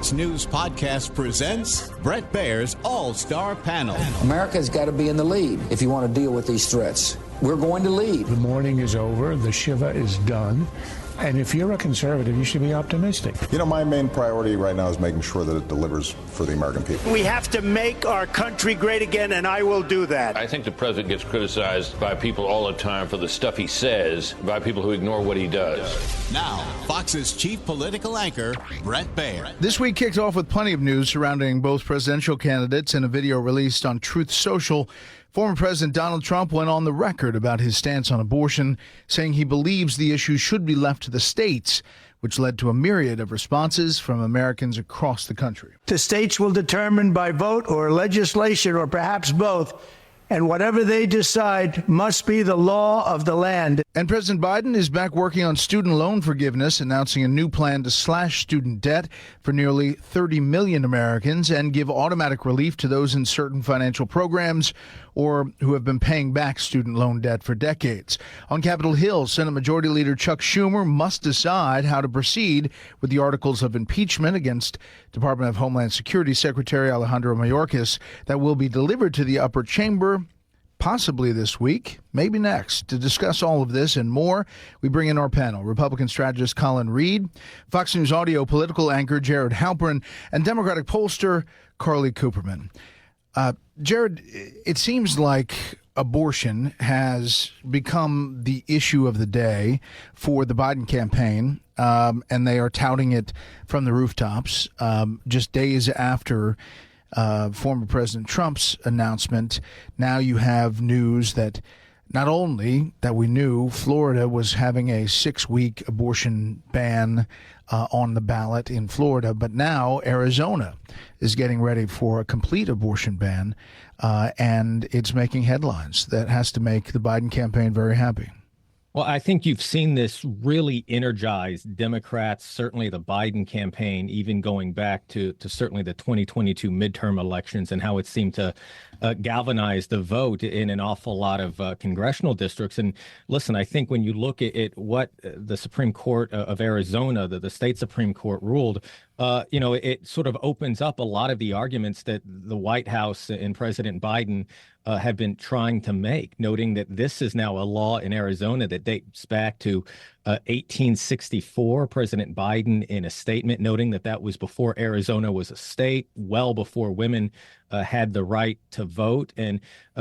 Fox News Podcast presents Bret Baier's All-Star Panel. America's got to be in the lead if you want to deal with these threats. We're going to lead. The mourning is over. The Shiva is done. And if you're a conservative, you should be optimistic. You know, my main priority right now is making sure that it delivers for the American people. We have to make our country great again, and I will do that. I think the president gets criticized by people all the time for the stuff he says, by people who ignore what he does. Now, Fox's chief political anchor, Bret Baier. This week kicked off with plenty of news surrounding both presidential candidates. In a video released on Truth Social, former President Donald Trump went on the record about his stance on abortion, saying he believes the issue should be left to the states, which led to a myriad of responses from Americans across the country. The states will determine by vote or legislation or perhaps both, and whatever they decide must be the law of the land. And President Biden is back working on student loan forgiveness, announcing a new plan to slash student debt for nearly 30 million Americans and give automatic relief to those in certain financial programs or who have been paying back student loan debt for decades. On Capitol Hill, Senate Majority Leader Chuck Schumer must decide how to proceed with the articles of impeachment against Department of Homeland Security Secretary Alejandro Mayorkas that will be delivered to the upper chamber possibly this week, maybe next. To discuss all of this and more, we bring in our panel, Republican Strategist Colin Reed, Fox News Audio Political Anchor Jared Halpern, and Democratic Pollster Carly Cooperman. Jared, it seems like abortion has become the issue of the day for the Biden campaign, and they are touting it from the rooftops just days after former President Trump's announcement. Now you have news that not only that we knew Florida was having a 6-week abortion ban on the ballot in Florida, but now Arizona is getting ready for a complete abortion ban, and it's making headlines. That has to make the Biden campaign very happy. Well, I think you've seen this really energize Democrats, certainly the Biden campaign, even going back to certainly the 2022 midterm elections and how it seemed to galvanize the vote in an awful lot of congressional districts. And listen, I think when you look at what the Supreme Court of Arizona, the state Supreme Court ruled, it sort of opens up a lot of the arguments that the White House and President Biden have been trying to make, noting that this is now a law in Arizona that dates back to 1864. President Biden, in a statement, noting that was before Arizona was a state, well before women had the right to vote. And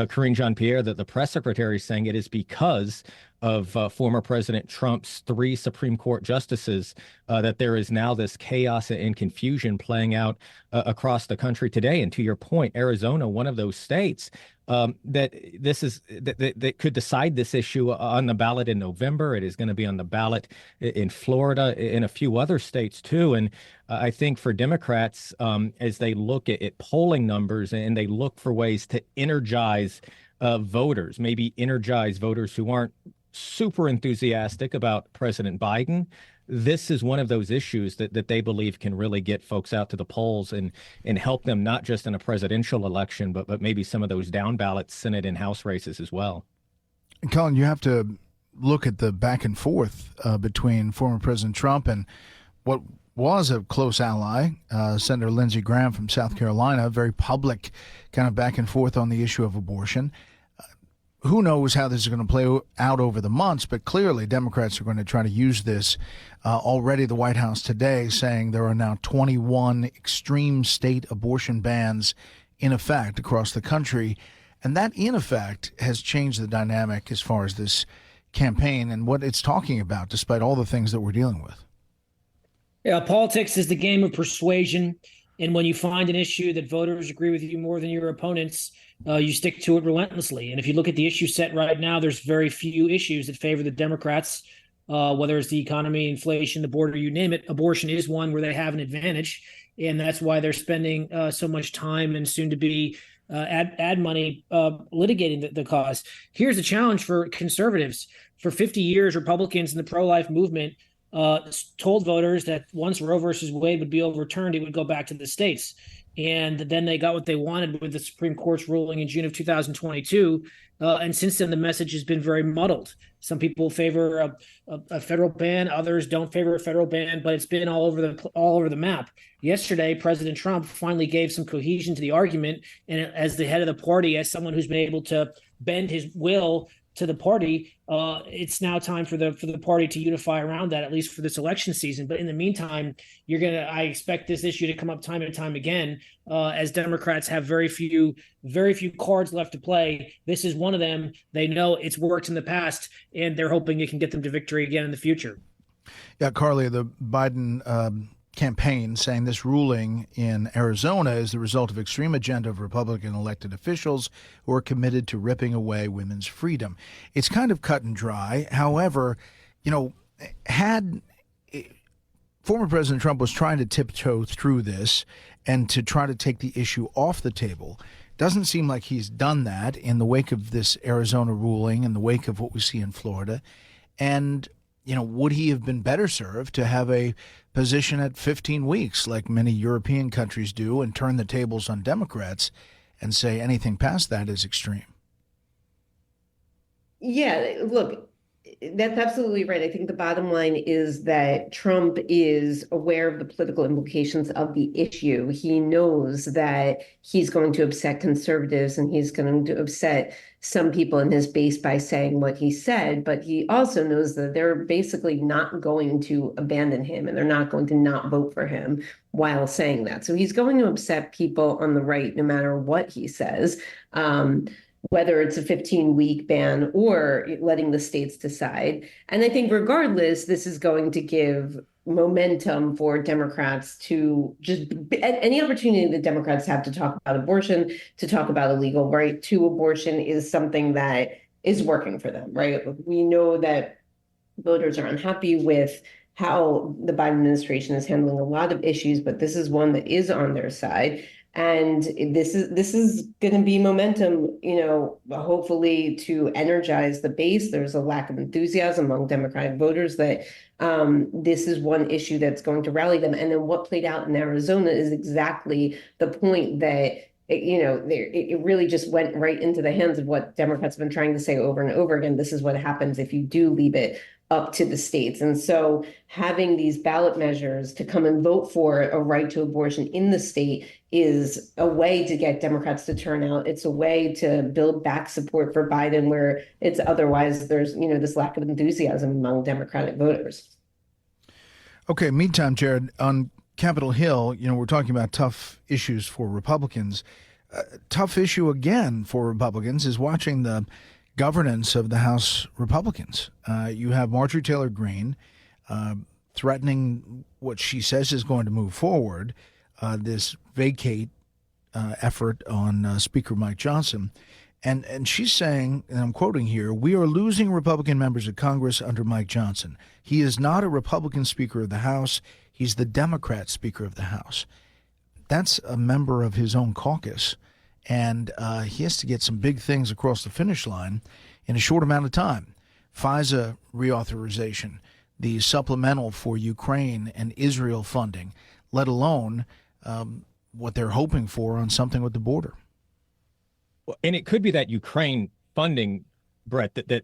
Karine Jean-Pierre, the press secretary, is saying it is because of former President Trump's 3 Supreme Court justices that there is now this chaos and confusion playing out across the country today. And to your point, Arizona, one of those states that could decide this issue on the ballot in November. It is going to be on the ballot in Florida, in a few other states too. And I think for Democrats, as they look at polling numbers and they look for ways to energize voters, maybe energize voters who aren't super enthusiastic about President Biden, this is one of those issues that they believe can really get folks out to the polls and help them not just in a presidential election, but maybe some of those down ballot Senate and House races as well. And Colin, you have to look at the back and forth between former President Trump and what was a close ally, Senator Lindsey Graham from South Carolina, very public kind of back and forth on the issue of abortion. Who knows how this is going to play out over the months, but clearly Democrats are going to try to use this. Already the White House today saying there are now 21 extreme state abortion bans in effect across the country. And that, in effect, has changed the dynamic as far as this campaign and what it's talking about, despite all the things that we're dealing with. Yeah, politics is the game of persuasion. And when you find an issue that voters agree with you more than your opponents, you stick to it relentlessly. And if you look at the issue set right now, there's very few issues that favor the Democrats, whether it's the economy, inflation, the border, you name it. Abortion is one where they have an advantage. And that's why they're spending so much time and soon to be ad money litigating the cause. Here's the challenge for conservatives. For 50 years, Republicans in the pro-life movement told voters that once Roe versus Wade would be overturned, it would go back to the states. And then they got what they wanted with the Supreme Court's ruling in June of 2022. And since then, the message has been very muddled. Some people favor a federal ban, others don't favor a federal ban, but it's been all over the map. Yesterday, President Trump finally gave some cohesion to the argument, and as the head of the party, as someone who's been able to bend his will to the party, it's now time for the party to unify around that, at least for this election season. But in the meantime, I expect this issue to come up time and time again, as Democrats have very few cards left to play. This is one of them. They know it's worked in the past, and they're hoping it can get them to victory again in the future. Yeah, Carly, the Biden campaign saying this ruling in Arizona is the result of extreme agenda of Republican elected officials who are committed to ripping away women's freedom. It's kind of cut and dry. However, had former President Trump was trying to tiptoe through this and to try to take the issue off the table, doesn't seem like he's done that in the wake of this Arizona ruling, in the wake of what we see in Florida. And would he have been better served to have a position at 15 weeks like many European countries do and turn the tables on Democrats and say anything past that is extreme? Yeah, look, that's absolutely right. I think the bottom line is that Trump is aware of the political implications of the issue. He knows that he's going to upset conservatives and he's going to upset some people in his base by saying what he said, but he also knows that they're basically not going to abandon him and they're not going to not vote for him while saying that. So he's going to upset people on the right no matter what he says. Whether it's a 15-week ban or letting the states decide. And I think regardless, this is going to give momentum for Democrats to just any opportunity that Democrats have to talk about abortion, to talk about a legal right to abortion is something that is working for them, right? We know that voters are unhappy with how the Biden administration is handling a lot of issues, but this is one that is on their side. And this is going to be momentum, hopefully to energize the base. There's a lack of enthusiasm among Democratic voters that this is one issue that's going to rally them. And then what played out in Arizona is exactly the point that, it really just went right into the hands of what Democrats have been trying to say over and over again. This is what happens if you do leave it up to the states. And so having these ballot measures to come and vote for a right to abortion in the state is a way to get Democrats to turn out. It's a way to build back support for Biden where it's otherwise there's, this lack of enthusiasm among Democratic voters. Okay, meantime, Jared, on Capitol Hill, we're talking about tough issues for Republicans. Tough issue again for Republicans is watching the governance of the House Republicans. You have Marjorie Taylor Greene threatening what she says is going to move forward, this vacate effort on Speaker Mike Johnson. And she's saying, and I'm quoting here, "We are losing Republican members of Congress under Mike Johnson. He is not a Republican Speaker of the House. He's the Democrat Speaker of the House." That's a member of his own caucus. And he has to get some big things across the finish line in a short amount of time. FISA reauthorization, the supplemental for Ukraine and Israel funding, let alone what they're hoping for on something with the border. And it could be that Ukraine funding, Bret, that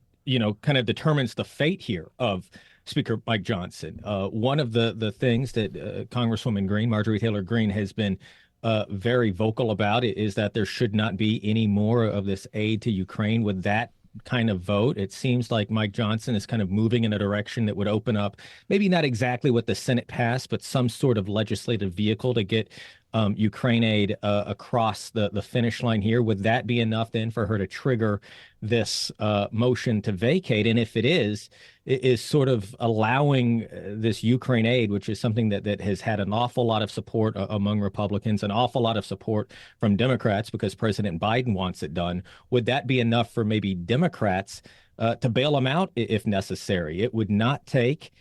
kind of determines the fate here of Speaker Mike Johnson. One of the things that Congresswoman Greene, Marjorie Taylor Greene, has been very vocal about it is that there should not be any more of this aid to Ukraine with that kind of vote. It seems like Mike Johnson is kind of moving in a direction that would open up maybe not exactly what the Senate passed, but some sort of legislative vehicle to get Ukraine aid across the finish line here. Would that be enough then for her to trigger this motion to vacate? And if it is sort of allowing this Ukraine aid, which is something that has had an awful lot of support among Republicans, an awful lot of support from Democrats because President Biden wants it done, would that be enough for maybe Democrats to bail them out if necessary? It would not take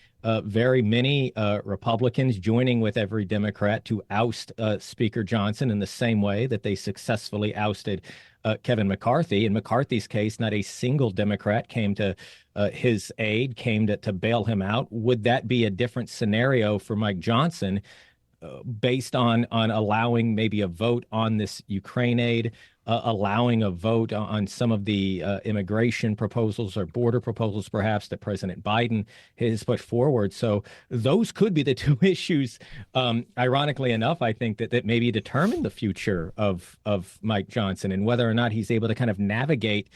very many Republicans joining with every Democrat to oust Speaker Johnson in the same way that they successfully ousted Kevin McCarthy. In McCarthy's case, not a single Democrat came to his aid, came to bail him out. Would that be a different scenario for Mike Johnson? based on allowing maybe a vote on this Ukraine aid, allowing a vote on some of the immigration proposals or border proposals, perhaps, that President Biden has put forward. So those could be the two issues, ironically enough, I think, that maybe determine the future of Mike Johnson and whether or not he's able to kind of navigate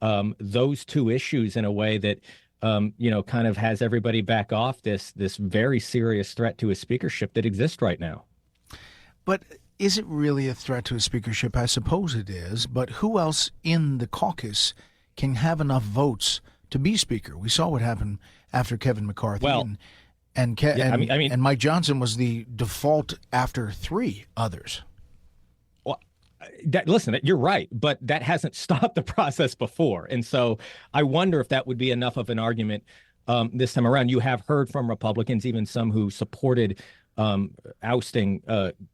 those two issues in a way that kind of has everybody back off this very serious threat to his speakership that exists right now. But is it really a threat to his speakership? I suppose it is. But who else in the caucus can have enough votes to be speaker? We saw what happened after Kevin McCarthy. Well, and Mike Johnson was the default after three others. Listen, you're right, but that hasn't stopped the process before. And so I wonder if that would be enough of an argument this time around. You have heard from Republicans, even some who supported ousting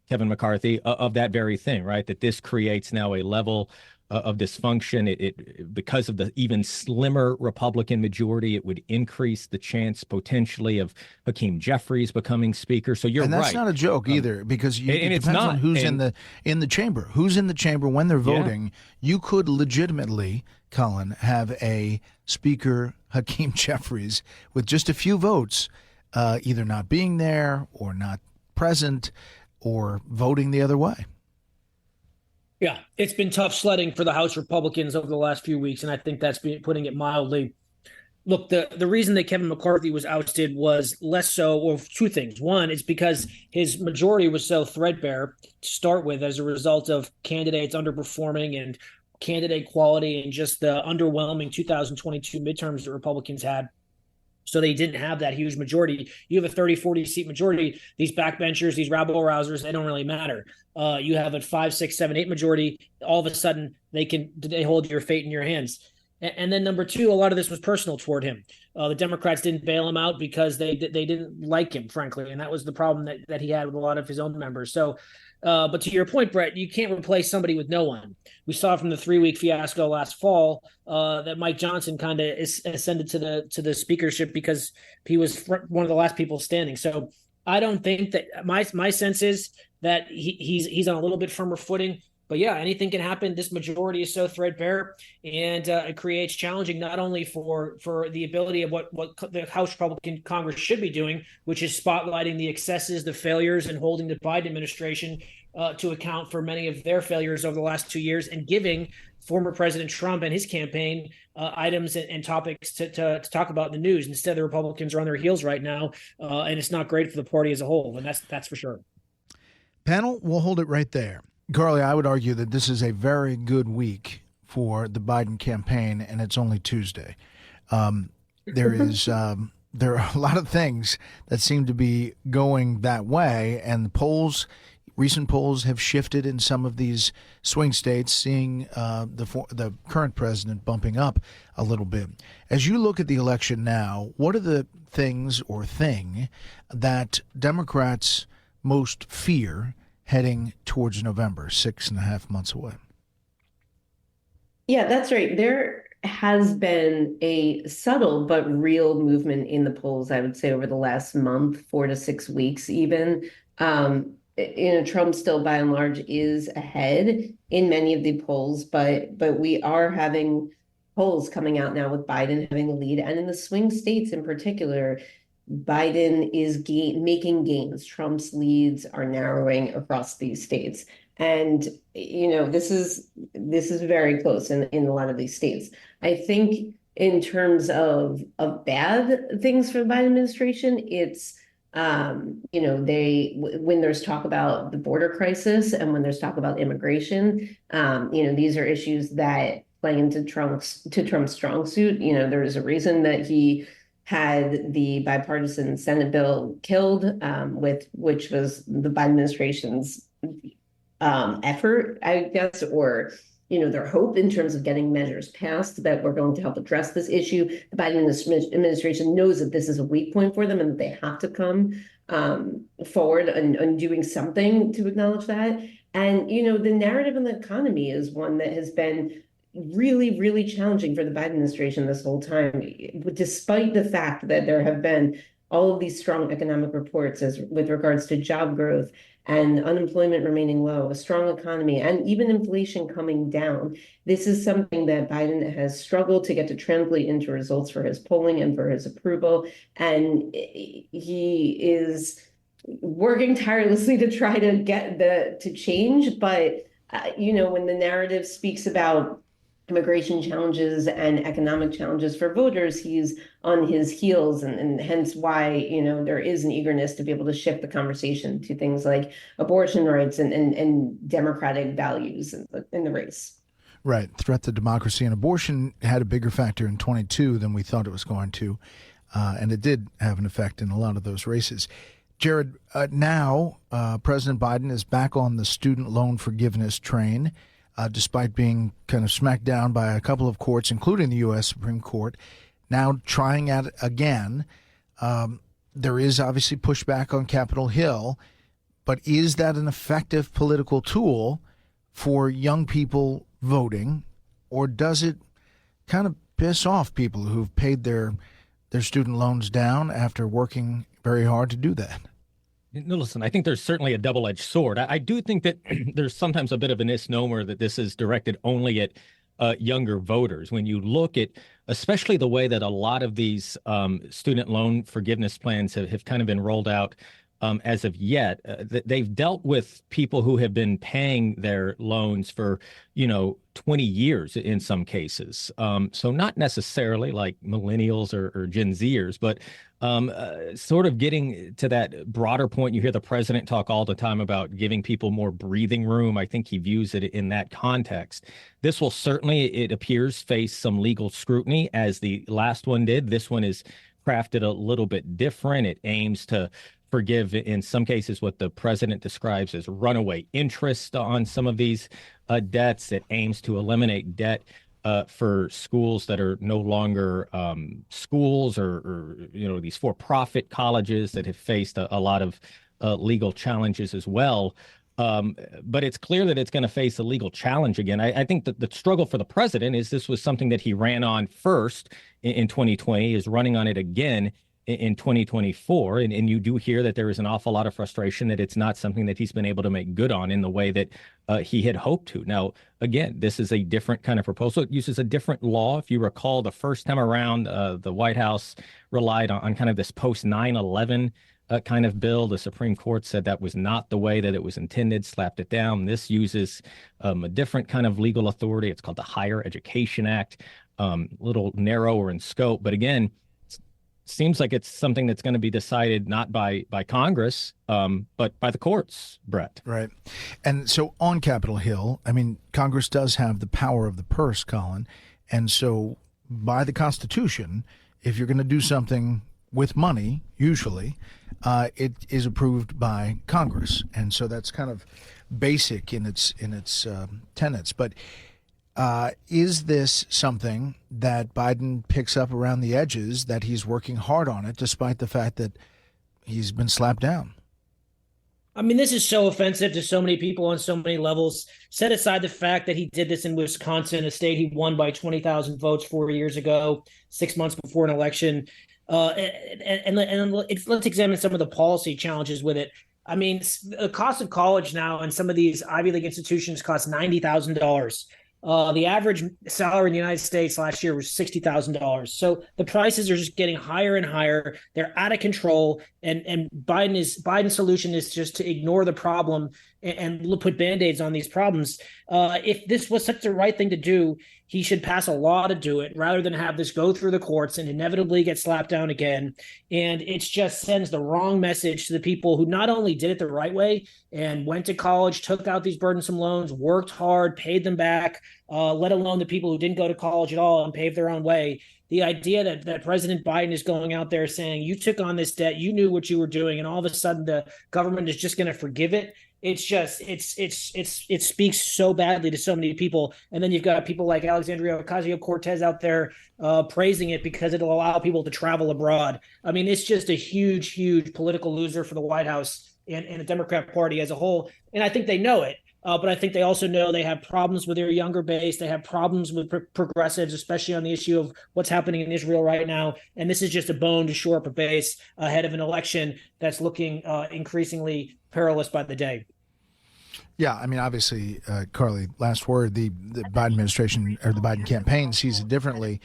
Kevin McCarthy, of that very thing, right? That this creates now a level of dysfunction. It because of the even slimmer Republican majority, it would increase the chance potentially of Hakeem Jeffries becoming speaker. So you're right. And that's not a joke either, because it depends on who's in the chamber. Who's in the chamber when they're voting? Yeah. You could legitimately, Colin, have a speaker, Hakeem Jeffries, with just a few votes, either not being there or not present or voting the other way. Yeah, it's been tough sledding for the House Republicans over the last few weeks, and I think that's putting it mildly. Look, the reason that Kevin McCarthy was ousted was less so, or two things. One is because his majority was so threadbare to start with as a result of candidates underperforming and candidate quality and just the underwhelming 2022 midterms that Republicans had. So they didn't have that huge majority. You have a 30, 40 seat majority. These backbenchers, these rabble rousers, they don't really matter. You have a 5, 6, 7, 8 majority. All of a sudden, they hold your fate in your hands. And then number two, a lot of this was personal toward him. The Democrats didn't bail him out because they didn't like him, frankly, and that was the problem that he had with a lot of his own members. So, but to your point, Bret, you can't replace somebody with no one. We saw from the 3-week fiasco last fall that Mike Johnson kind of ascended to the speakership because he was one of the last people standing. So I don't think that my sense is that he's on a little bit firmer footing. But yeah, anything can happen. This majority is so threadbare, and it creates challenging not only for the ability of what the House Republican Congress should be doing, which is spotlighting the excesses, the failures, and holding the Biden administration to account for many of their failures over the last 2 years, and giving former President Trump and his campaign items and topics to talk about in the news. Instead, the Republicans are on their heels right now, and it's not great for the party as a whole, and that's for sure. Panel, we'll hold it right there. Carly, I would argue that this is a very good week for the Biden campaign, and it's only Tuesday. There are a lot of things that seem to be going that way, and the recent polls have shifted in some of these swing states, seeing the current president bumping up a little bit. As you look at the election now, what are the things or thing that Democrats most fear heading towards November, 6.5 months away? Yeah, that's right. There has been a subtle but real movement in the polls, I would say, over the last month, 4 to 6 weeks even. Trump still, by and large, is ahead in many of the polls, but we are having polls coming out now with Biden having the lead. And in the swing states in particular, Biden is making gains. Trump's leads are narrowing across these states. And, this is very close in a lot of these states. I think in terms of bad things for the Biden administration, it's, when there's talk about the border crisis and when there's talk about immigration, these are issues that play into Trump's strong suit. There's a reason that he had the bipartisan Senate bill killed, which was the Biden administration's effort, I guess, or their hope in terms of getting measures passed that were going to help address this issue. The Biden administration knows that this is a weak point for them and that they have to come forward and doing something to acknowledge that. And the narrative in the economy is one that has been really, really challenging for the Biden administration this whole time, despite the fact that there have been all of these strong economic reports as with regards to job growth and unemployment remaining low, a strong economy, and even inflation coming down. This is something that Biden has struggled to get to translate into results for his polling and for his approval. And he is working tirelessly to try to get to change. But, when the narrative speaks about immigration challenges and economic challenges for voters, he's on his heels, and hence why, there is an eagerness to be able to shift the conversation to things like abortion rights and democratic values in the race. Right. Threat to democracy and abortion had a bigger factor in 22 than we thought it was going to. And it did have an effect in a lot of those races. Jared, now President Biden is back on the student loan forgiveness train, despite being kind of smacked down by a couple of courts, including the U.S. Supreme Court. Now trying at it again. There is obviously pushback on Capitol Hill, but is that an effective political tool for young people voting, or does it kind of piss off people who've paid their student loans down after working very hard to do that? No, listen, I think there's certainly a double-edged sword. I do think that there's sometimes a bit of a misnomer that this is directed only at younger voters. When you look at especially the way that a lot of these student loan forgiveness plans have kind of been rolled out as of yet, they've dealt with people who have been paying their loans for, 20 years in some cases. So not necessarily like millennials or Gen Zers, but sort of getting to that broader point. You hear the president talk all the time about giving people more breathing room. I think he views it in that context. This will certainly, it appears, face some legal scrutiny as the last one did. This one is crafted a little bit different. It aims to forgive, in some cases, what the president describes as runaway interest on some of these debts. It aims to eliminate debt for schools that are no longer schools or these for-profit colleges that have faced a lot of legal challenges as well. But it's clear that it's going to face a legal challenge again. I think that the struggle for the president is this was something that he ran on first in 2020, is running on it again in 2024. And you do hear that there is an awful lot of frustration that it's not something that he's been able to make good on in the way that he had hoped to. Now, again, this is a different kind of proposal. It uses a different law. If you recall, the first time around, the White House relied on kind of this post 9/11 kind of bill. The Supreme Court said that was not the way that it was intended, slapped it down. This uses a different kind of legal authority. It's called the Higher Education Act, a little narrower in scope. But again, seems like it's something that's going to be decided not by Congress, but by the courts, Bret. Right. And so on Capitol Hill, I mean, Congress does have the power of the purse, Colin. And so by the Constitution, if you're going to do something with money, usually, it is approved by Congress. And so that's kind of basic in its tenets. But is this something that Biden picks up around the edges, that he's working hard on it, despite the fact that he's been slapped down? I mean, this is so offensive to so many people on so many levels. Set aside the fact that he did this in Wisconsin, a state he won by 20,000 votes 4 years ago, 6 months before an election. Let's examine some of the policy challenges with it. I mean, the cost of college now in some of these Ivy League institutions costs $90,000. The average salary in the United States last year was $60,000. So the prices are just getting higher and higher. They're out of control. And Biden's solution is just to ignore the problem and put Band-Aids on these problems. If this was such the right thing to do, he should pass a law to do it rather than have this go through the courts and inevitably get slapped down again. And it just sends the wrong message to the people who not only did it the right way and went to college, took out these burdensome loans, worked hard, paid them back, let alone the people who didn't go to college at all and paved their own way. The idea that President Biden is going out there saying, you took on this debt, you knew what you were doing, and all of a sudden the government is just going to forgive it. It speaks so badly to so many people. And then you've got people like Alexandria Ocasio-Cortez out there praising it because it'll allow people to travel abroad. I mean, it's just a huge, huge political loser for the White House and the Democrat Party as a whole. And I think they know it. But I think they also know they have problems with their younger base. They have problems with progressives, especially on the issue of what's happening in Israel right now. And this is just a bone to shore up a base ahead of an election that's looking increasingly perilous by the day. Yeah, I mean, obviously, Carly, last word, the Biden administration or the Biden campaign sees it differently,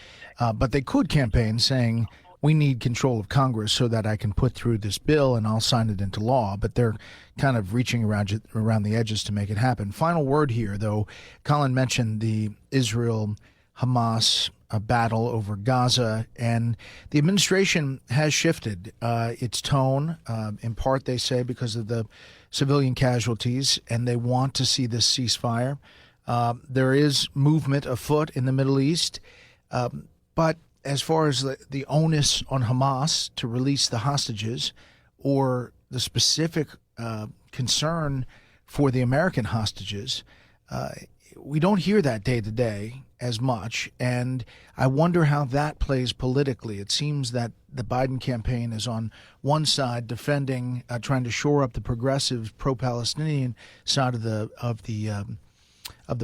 but they could campaign saying, we need control of Congress so that I can put through this bill and I'll sign it into law. But they're kind of reaching around the edges to make it happen. Final word here, though. Colin mentioned the Israel-Hamas battle over Gaza, and the administration has shifted its tone, in part, they say, because of the civilian casualties, and they want to see this ceasefire. There is movement afoot in the Middle East, but as far as the onus on Hamas to release the hostages or the specific concern for the American hostages, we don't hear that day to day as much. And I wonder how that plays politically. It seems that the Biden campaign is on one side defending, trying to shore up the progressive pro-Palestinian side of the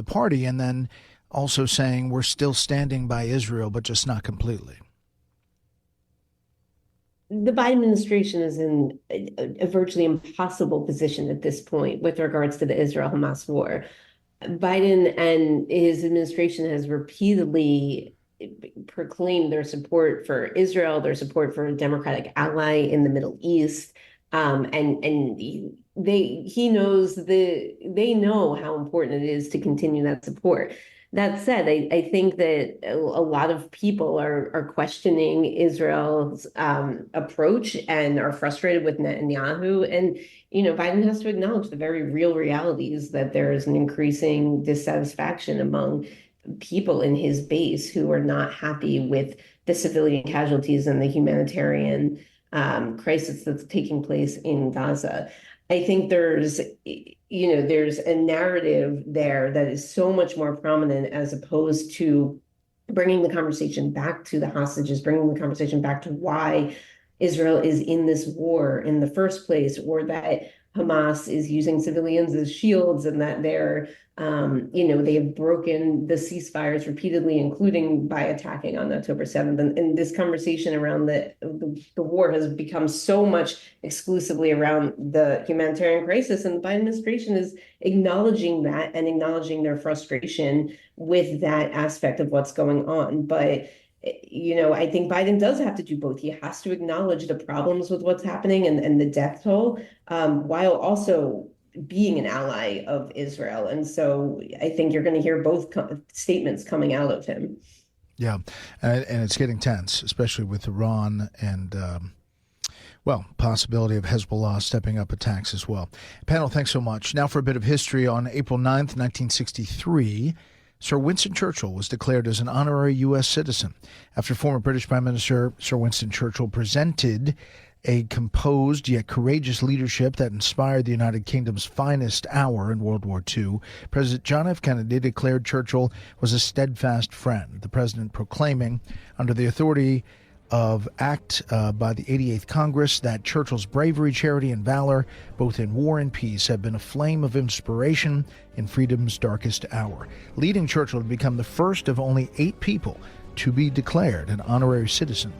party, and then also saying we're still standing by Israel, but just not completely. The Biden administration is in a virtually impossible position at this point with regards to the Israel-Hamas war. Biden and his administration has repeatedly proclaimed their support for Israel, their support for a democratic ally in the Middle East, and they know how important it is to continue that support. That said, I think that a lot of people are questioning Israel's approach and are frustrated with Netanyahu. And, Biden has to acknowledge the very real realities that there is an increasing dissatisfaction among people in his base who are not happy with the civilian casualties and the humanitarian crisis that's taking place in Gaza. I think there's a narrative there that is so much more prominent as opposed to bringing the conversation back to the hostages, bringing the conversation back to why Israel is in this war in the first place, or that Hamas is using civilians as shields and that they're, they have broken the ceasefires repeatedly, including by attacking on October 7th. And this conversation around the war has become so much exclusively around the humanitarian crisis. And the Biden administration is acknowledging that and acknowledging their frustration with that aspect of what's going on. But I think Biden does have to do both. He has to acknowledge the problems with what's happening and the death toll, while also being an ally of Israel. And so I think you're going to hear both statements coming out of him. Yeah, and it's getting tense, especially with Iran and, possibility of Hezbollah stepping up attacks as well. Panel, thanks so much. Now for a bit of history. On April 9th, 1963, Sir Winston Churchill was declared as an honorary U.S. citizen after former British Prime Minister Sir Winston Churchill presented a composed yet courageous leadership that inspired the United Kingdom's finest hour in World War II. President John F. Kennedy declared Churchill was a steadfast friend, the president proclaiming, under the authority of Act by the 88th Congress, that Churchill's bravery, charity, and valor, both in war and peace, have been a flame of inspiration in freedom's darkest hour, leading Churchill to become the first of only 8 people to be declared an honorary citizen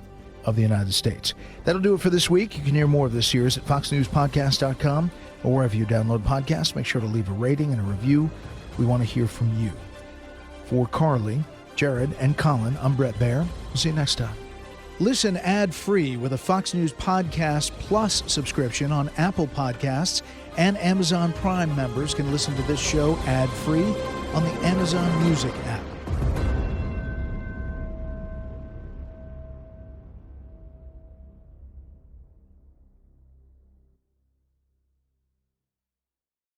of the United States. That'll do it for this week. You can hear more of this series at foxnewspodcast.com or wherever you download podcasts. Make sure to leave a rating and a review. We want to hear from you. For Carly, Jared, and Colin, I'm Bret Baier. We'll see you next time. Listen ad-free with a Fox News Podcast Plus subscription on Apple Podcasts, and Amazon Prime members can listen to this show ad-free on the Amazon Music app.